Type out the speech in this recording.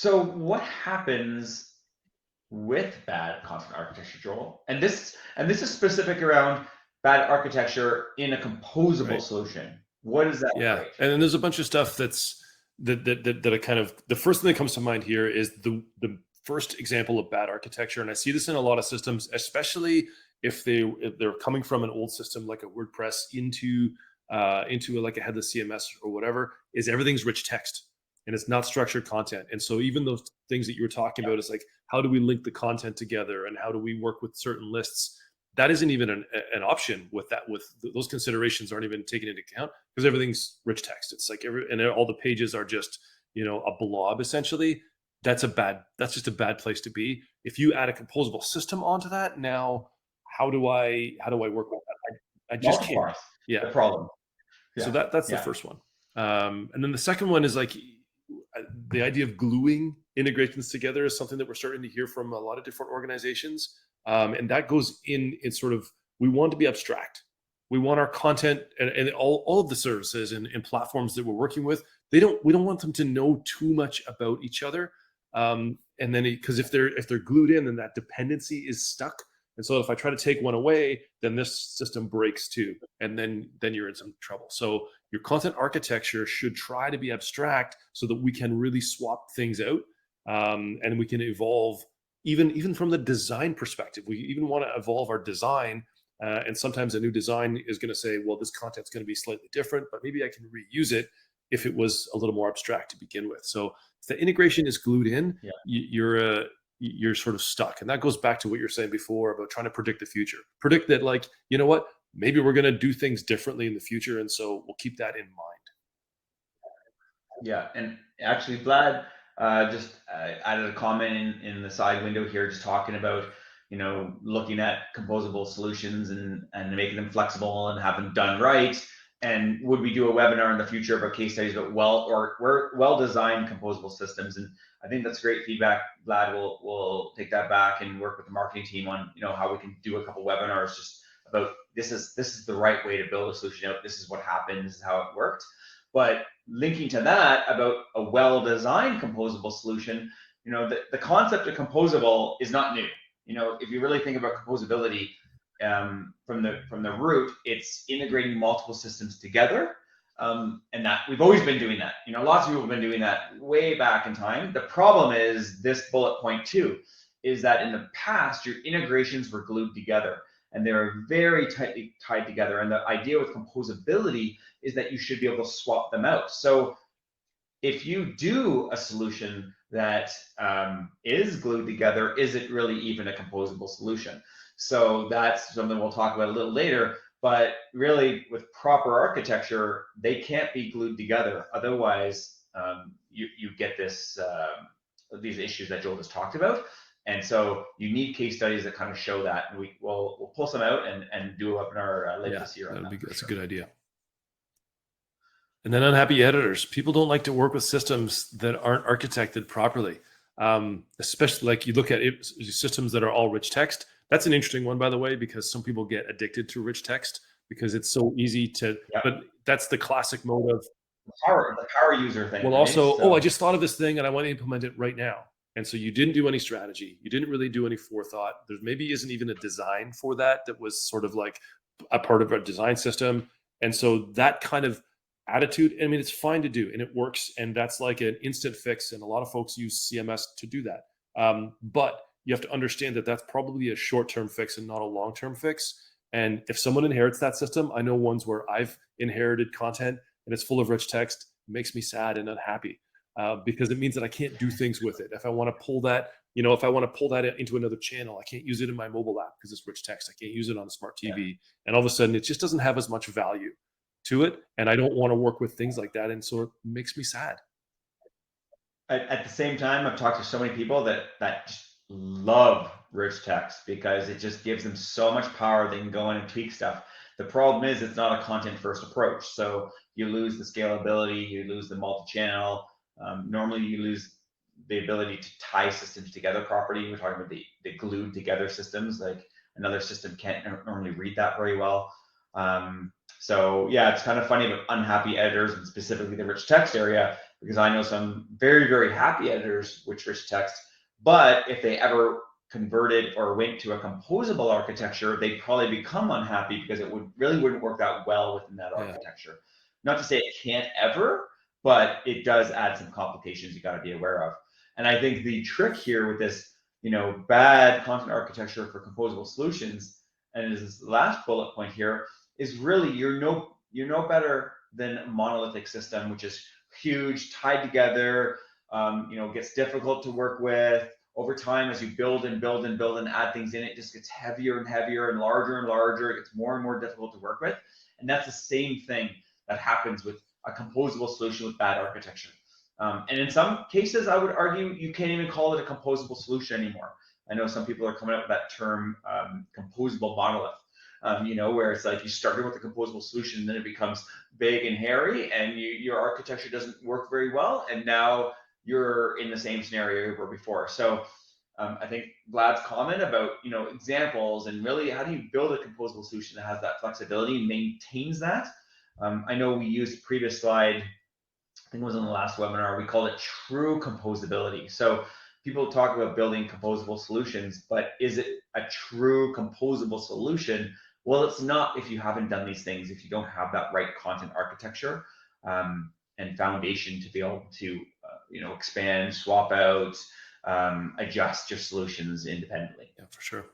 So what happens with bad content architecture, Joel? And this is specific around bad architecture in a composable Right. solution. What does that Yeah. create? And then there's a bunch of stuff that are kind of, the first thing that comes to mind here is the first example of bad architecture. And I see this in a lot of systems, especially if they're coming from an old system like a WordPress into like a headless CMS or whatever, is everything's rich text and it's not structured content. And so even those things that you were talking about is like, how do we link the content together and how do we work with certain lists? That isn't even an option with that. With those considerations aren't even taken into account because everything's rich text. It's like and all the pages are just a blob essentially. That's just a bad place to be. If you add a composable system onto that, now how do I work with that? I just can't. Multiplies Yeah. the problem. So Yeah, that's the yeah, first one. And then the second one is like the idea of gluing integrations together is something that we're starting to hear from a lot of different organizations. And that goes in sort of, we want to be abstract. We want our content and all of the services and platforms that we're working with, we don't want them to know too much about each other. And then because if they're glued in, then that dependency is stuck. And so if I try to take one away, then this system breaks too. And then you're in some trouble. So your content architecture should try to be abstract so that we can really swap things out, and we can evolve even from the design perspective. We even want to evolve our design, and sometimes a new design is going to say, well, this content's going to be slightly different, but maybe I can reuse it if it was a little more abstract to begin with. So if the integration is glued in, yeah. You're sort of stuck. And that goes back to what you're saying before about trying to predict the future. Predict that, like, you know what, maybe we're going to do things differently in the future. And so we'll keep that in mind. Yeah, and actually, Vlad just added a comment in the side window here, just talking about looking at composable solutions and making them flexible and have them done right. And would we do a webinar in the future about case studies about well designed composable systems? And I think that's great feedback. Vlad will take that back and work with the marketing team on how we can do a couple webinars just about this is the right way to build a solution out. This is what happened. This is how it worked. But linking to that about a well-designed composable solution, the concept of composable is not new. If you really think about composability, from the root, it's integrating multiple systems together, and that we've always been doing that. Lots of people have been doing that way back in time. The problem is this bullet point too, is that in the past your integrations were glued together and they're very tightly tied together. And the idea with composability is that you should be able to swap them out. So if you do a solution that is glued together, is it really even a composable solution? So that's something we'll talk about a little later. But really, with proper architecture, they can't be glued together. Otherwise, you get these issues that Joel just talked about. And so you need case studies that kind of show that. And we'll pull some out and do a webinar later this year on that. That's a good idea. And then unhappy editors. People don't like to work with systems that aren't architected properly. Especially like you look at systems that are all rich text. That's an interesting one, by the way, because some people get addicted to rich text because it's so easy to, but that's the classic mode of the power user thing. Well, right? also, So, I just thought of this thing and I want to implement it right now. And so you didn't do any strategy. You didn't really do any forethought. There maybe isn't even a design for that was sort of like a part of a design system. And so that kind of attitude, I mean, it's fine to do and it works. And that's like an instant fix. And a lot of folks use CMS to do that. But you have to understand that that's probably a short-term fix and not a long-term fix. And if someone inherits that system, I know ones where I've inherited content and it's full of rich text, it makes me sad and unhappy. Because it means that I can't do things with it. If I want to pull that, if I want to pull that into another channel, I can't use it in my mobile app because it's rich text. I can't use it on a smart TV. And all of a sudden, it just doesn't have as much value to it. And I don't want to work with things like that. And so it makes me sad. At the same time, I've talked to so many people that just love rich text because it just gives them so much power. They can go in and tweak stuff. The problem is it's not a content-first approach. So you lose the scalability, you lose the multi-channel. Normally, you lose the ability to tie systems together properly. We're talking about the glued together systems. Like another system can't normally read that very well. So yeah, it's kind of funny about unhappy editors and specifically the rich text area because I know some very, very happy editors with rich text, but if they ever converted or went to a composable architecture, they'd probably become unhappy because it wouldn't work out well within that architecture. Not to say it can't ever, but it does add some complications you got to be aware of. And I think the trick here with this, bad content architecture for composable solutions, and this last bullet point here, is really you're no better than a monolithic system, which is huge, tied together, gets difficult to work with. Over time, as you build and build and build and add things in, it just gets heavier and heavier and larger. It gets more and more difficult to work with. And that's the same thing that happens with a composable solution with bad architecture. And in some cases, I would argue you can't even call it a composable solution anymore. I know some people are coming up with that term, composable monolith, where it's like you started with a composable solution, and then it becomes big and hairy, and your architecture doesn't work very well, and now you're in the same scenario you were before. So I think Vlad's comment about examples and really how do you build a composable solution that has that flexibility and maintains that. I know we used a previous slide, I think it was in the last webinar, we called it true composability. So people talk about building composable solutions, but is it a true composable solution? Well, it's not if you haven't done these things, if you don't have that right content architecture and foundation to be able to expand, swap out, adjust your solutions independently. Yeah, for sure.